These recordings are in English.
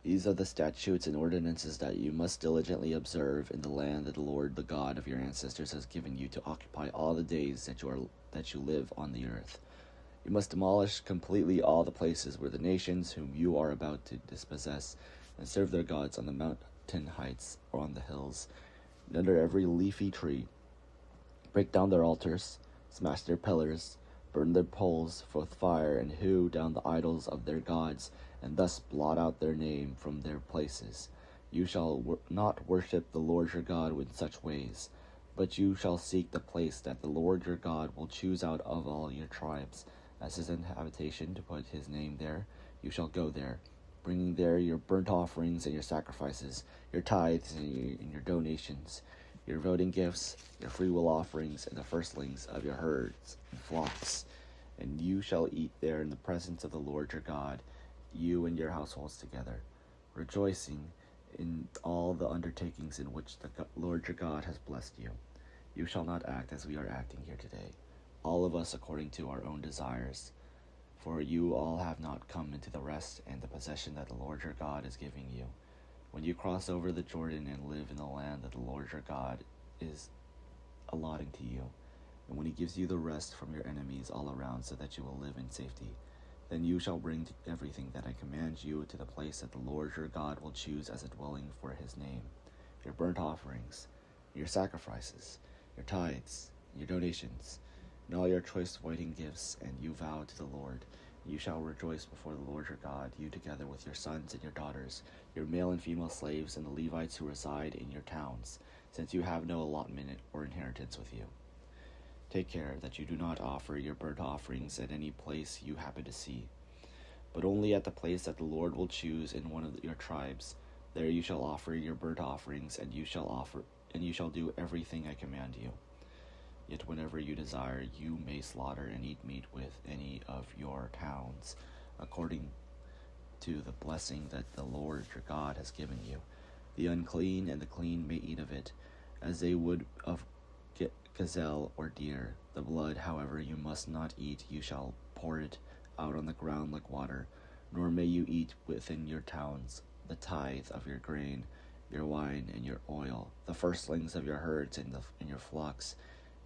These are the statutes and ordinances that you must diligently observe in the land that the Lord, the God of your ancestors, has given you to occupy all the days that you live on the earth. You must demolish completely all the places where the nations whom you are about to dispossess and serve their gods on the mountain heights or on the hills, and under every leafy tree. Break down their altars, smash their pillars, burn their poles with fire, and hew down the idols of their gods, and thus blot out their name from their places. You shall not worship the Lord your God in such ways, but you shall seek the place that the Lord your God will choose out of all your tribes as his habitation, to put his name there. You shall go there, bringing there your burnt offerings and your sacrifices, your tithes and your donations, your voting gifts, your freewill offerings, and the firstlings of your herds and flocks. And you shall eat there in the presence of the Lord your God, you and your households together, rejoicing in all the undertakings in which the Lord your God has blessed you. You shall not act as we are acting here today, all of us according to our own desires, for you all have not come into the rest and the possession that the Lord your God is giving you. When you cross over the Jordan and live in the land that the Lord your God is allotting to you, and when he gives you the rest from your enemies all around so that you will live in safety, then you shall bring everything that I command you to the place that the Lord your God will choose as a dwelling for his name, your burnt offerings, your sacrifices, your tithes, your donations, and all your choice wedding gifts, and you vow to the Lord. You shall rejoice before the Lord your God, you together with your sons and your daughters, your male and female slaves, and the Levites who reside in your towns, since you have no allotment or inheritance with you. Take care that you do not offer your burnt offerings at any place you happen to see, but only at the place that the Lord will choose in one of your tribes. There you shall offer your burnt offerings, and you shall do everything I command you. Yet whenever you desire, you may slaughter and eat meat with any of your towns, according to the blessing that the Lord your God has given you. The unclean and the clean may eat of it, as they would of gazelle or deer. The blood, however, you must not eat. You shall pour it out on the ground like water. Nor may you eat within your towns the tithe of your grain, your wine, and your oil, the firstlings of your herds and your flocks,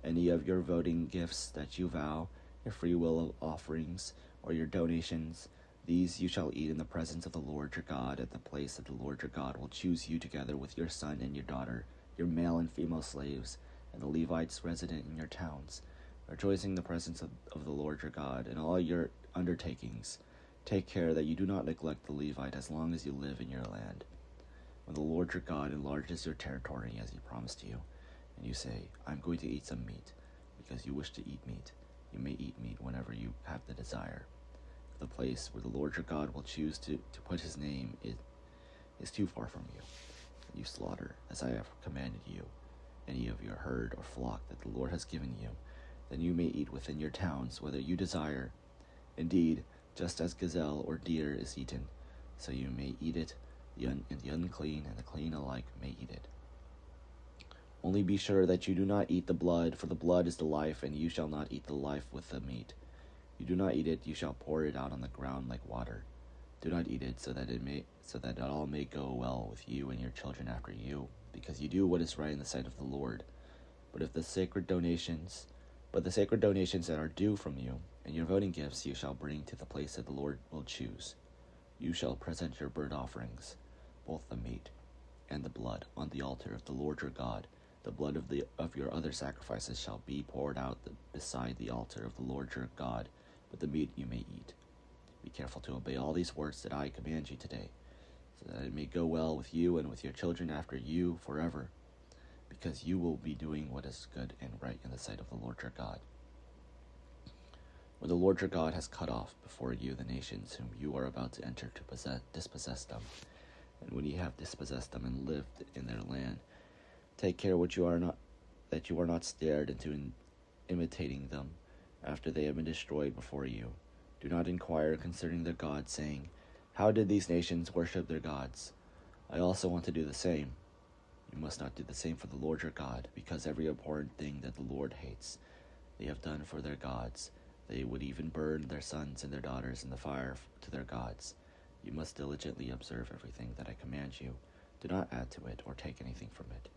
any of your voting gifts that you vow, your freewill offerings, or your donations. These you shall eat in the presence of the Lord your God at the place that the Lord your God will choose you together with your son and your daughter, your male and female slaves, and the Levites resident in your towns, rejoicing in the presence of the Lord your God in all your undertakings. Take care that you do not neglect the Levite as long as you live in your land. When the Lord your God enlarges your territory as he promised you, and you say, I'm going to eat some meat, because you wish to eat meat, you may eat meat whenever you have the desire. If the place where the Lord your God will choose to put his name is too far from you, and you slaughter, as I have commanded you, any of your herd or flock that the Lord has given you, then you may eat within your towns, whether you desire. Indeed, just as gazelle or deer is eaten, so you may eat it, and the unclean and the clean alike may eat it. Only be sure that you do not eat the blood, for the blood is the life, and you shall not eat the life with the meat. You do not eat it, you shall pour it out on the ground like water. Do not eat it, so that it all may go well with you and your children after you, because you do what is right in the sight of the Lord. But the sacred donations that are due from you, and your voting gifts you shall bring to the place that the Lord will choose. You shall present your burnt offerings, both the meat and the blood, on the altar of the Lord your God. The blood of your other sacrifices shall be poured out beside the altar of the Lord your God, but the meat you may eat. Be careful to obey all these words that I command you today, so that it may go well with you and with your children after you forever, because you will be doing what is good and right in the sight of the Lord your God. When the Lord your God has cut off before you the nations whom you are about to enter to dispossess them, and when you have dispossessed them and lived in their land, take care that you are not snared into imitating them after they have been destroyed before you. Do not inquire concerning their gods, saying, how did these nations worship their gods? I also want to do the same. You must not do the same for the Lord your God, because every abhorrent thing that the Lord hates they have done for their gods. They would even burn their sons and their daughters in the fire to their gods. You must diligently observe everything that I command you. Do not add to it or take anything from it,